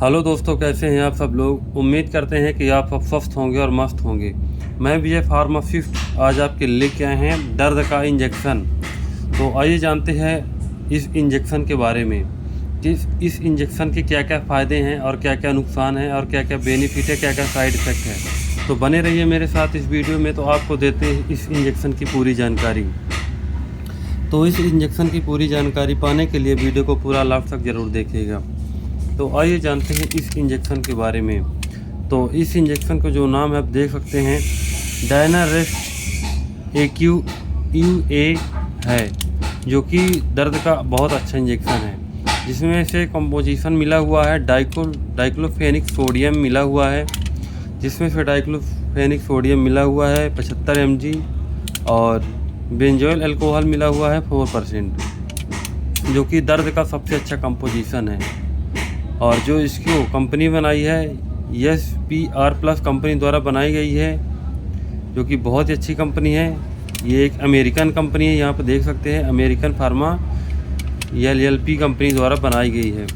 Hello दोस्तों, कैसे हैं आप सब लोग। उम्मीद करते हैं कि आप सब स्वस्थ होंगे और मस्त होंगे। मैं विजय फार्मासिस्ट आज आपके लेके आए हैं दर्द का इंजेक्शन। तो आइए जानते हैं इस इंजेक्शन के बारे में कि इस इंजेक्शन के क्या क्या फ़ायदे हैं और क्या क्या नुकसान है और क्या क्या बेनिफिट है, क्या क्या साइड इफ़ेक्ट है। तो बने रहिए मेरे साथ इस वीडियो में। तो आपको देते हैं इस इंजेक्शन की पूरी जानकारी। तो इस इंजेक्शन की पूरी जानकारी पाने के लिए वीडियो को पूरा लास्ट तक ज़रूर देखिएगा। तो आइए जानते हैं इस इंजेक्शन के बारे में। तो इस इंजेक्शन का जो नाम है आप देख सकते हैं, डायनारेस्ट AQUA है, जो कि दर्द का बहुत अच्छा इंजेक्शन है। जिसमें से कंपोजिशन मिला हुआ है डाइक्लोफेनिक सोडियम मिला हुआ है, जिसमें से डाइक्लोफेनिक सोडियम मिला हुआ है 75 mg और बेंजोइल अल्कोहल मिला हुआ है 4%, जो कि दर्द का सबसे अच्छा कंपोजिशन है। और जो इसको कंपनी बनाई है SPR+ कंपनी द्वारा बनाई गई है, जो कि बहुत ही अच्छी कंपनी है। ये एक अमेरिकन कंपनी है, यहाँ पर देख सकते हैं अमेरिकन फार्मा LLP कंपनी द्वारा बनाई गई है।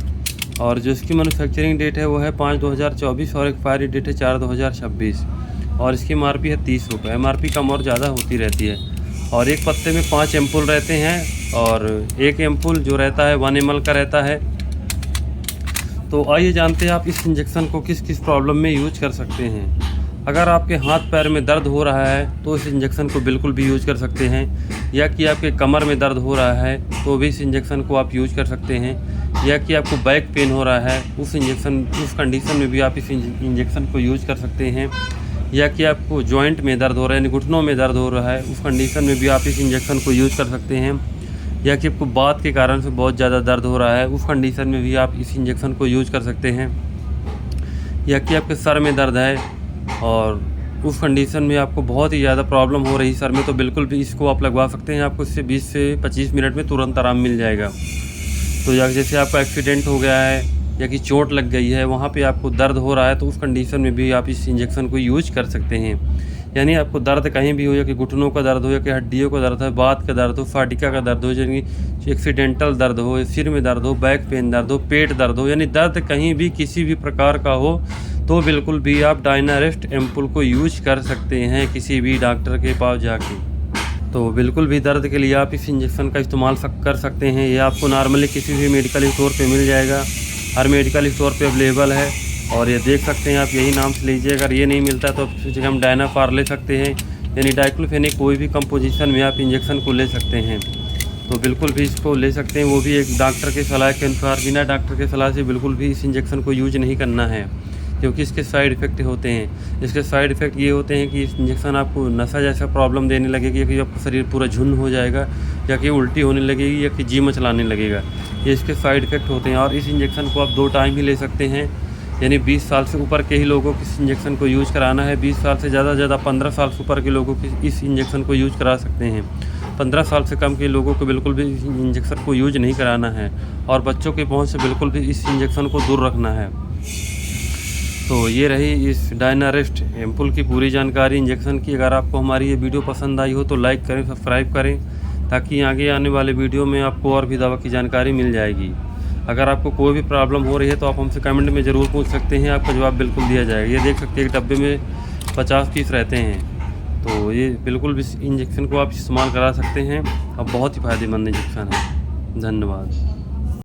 और जो इसकी मैन्युफैक्चरिंग डेट है वो है 5/2024 और एक्सपायरी डेट है 4/2026। और इसकी MRP है 30 रुपये। MRP कम और ज़्यादा होती रहती है। और एक पत्ते में 5 एम्पुल रहते हैं और एक एम्पुल जो रहता है 1 ml का रहता है। तो आइए जानते हैं आप इस इंजेक्शन को किस किस प्रॉब्लम में यूज कर सकते हैं। अगर आपके हाथ पैर में दर्द हो रहा है तो इस इंजेक्शन को बिल्कुल भी यूज कर सकते हैं, या कि आपके कमर में दर्द हो रहा है तो भी इस इंजेक्शन को आप यूज कर सकते हैं, या कि आपको बैक पेन हो रहा है उस कंडीशन में भी आप इस इंजेक्शन को यूज कर सकते हैं, या कि आपको जॉइंट में दर्द हो रहा है यानी घुटनों में दर्द हो रहा है उस कंडीशन में भी आप इस इंजेक्शन को यूज कर सकते हैं, या कि आपको बात के कारण से बहुत ज़्यादा दर्द हो रहा है उस कंडीशन में भी आप इस इंजेक्शन को यूज कर सकते हैं, या कि आपके सर में दर्द है और उस कंडीशन में आपको बहुत ही ज़्यादा प्रॉब्लम हो रही सर में, तो बिल्कुल भी इसको आप लगवा सकते हैं। आपको इससे 20 से 25 मिनट में तुरंत आराम मिल जाएगा। तो या जैसे आपका एक्सीडेंट हो गया है या कि चोट लग गई है, वहाँ पे आपको दर्द हो रहा है तो उस कंडीशन में भी आप इस इंजेक्शन को यूज कर सकते हैं। यानी आपको दर्द कहीं भी हो, या कि घुटनों का दर्द हो, या कि हड्डियों का दर्द है, बात का दर्द हो, फाटिका का दर्द हो, यानी एक्सीडेंटल दर्द हो, सिर में दर्द हो, बैक पेन दर्द हो, पेट दर्द हो, यानी दर्द कहीं भी किसी भी प्रकार का हो तो बिल्कुल भी आप डायनारेस्ट एम्पुल को यूज कर सकते हैं किसी भी डॉक्टर के पास जाके। तो बिल्कुल भी दर्द के लिए आप इस इंजेक्शन का इस्तेमाल कर सकते हैं। ये आपको नॉर्मली किसी भी मेडिकल स्टोर पे मिल जाएगा, हर मेडिकल स्टोर पे अवेलेबल है। और ये देख सकते हैं आप, यही नाम से लीजिए। अगर ये नहीं मिलता तो जगह हम डायनाफार ले सकते हैं, यानी डाइक्लोफेनिक कोई भी कंपोजिशन में आप इंजेक्शन को ले सकते हैं। तो बिल्कुल भी इसको ले सकते हैं, वो भी एक डॉक्टर की सलाह के अनुसार। बिना डॉक्टर के सलाह से बिल्कुल भी इस इंजेक्शन को यूज नहीं करना है, क्योंकि इसके साइड इफ़ेक्ट होते हैं। इसके साइड इफ़ेक्ट ये होते हैं कि इस इंजेक्शन आपको नशा जैसा प्रॉब्लम देने लगेगी, या कि आपका शरीर पूरा झुन्न हो जाएगा, या कि उल्टी होने लगेगी, या कि जी मचलाने लगेगा। ये इसके साइड इफ़ेक्ट होते हैं। और इस इंजेक्शन को आप 2 टाइम ही ले सकते हैं, यानी 20 साल से ऊपर के ही लोगों को इस इंजेक्शन को यूज कराना है। 20 साल से ज़्यादा 15 साल से ऊपर के लोगों को इस इंजेक्शन को यूज करा सकते हैं। 15 साल से कम के लोगों को बिल्कुल भी इस इंजेक्शन को यूज नहीं कराना है, और बच्चों के पहुंच से बिल्कुल भी इस इंजेक्शन को दूर रखना है। तो ये रही इस डायनारेस्ट एम्पुल की पूरी जानकारी इंजेक्शन की। अगर आपको हमारी ये वीडियो पसंद आई हो तो लाइक करें, सब्सक्राइब करें, ताकि आगे आने वाले वीडियो में आपको और भी दवा की जानकारी मिल जाएगी। अगर आपको कोई भी प्रॉब्लम हो रही है तो आप हमसे कमेंट में ज़रूर पूछ सकते हैं, आपका जवाब बिल्कुल दिया जाएगा। ये देख सकते हैं कि डब्बे में 50 पीस रहते हैं। तो ये बिल्कुल भी इंजेक्शन को आप इस्तेमाल करा सकते हैं और बहुत ही फ़ायदेमंद इंजेक्शन है। धन्यवाद।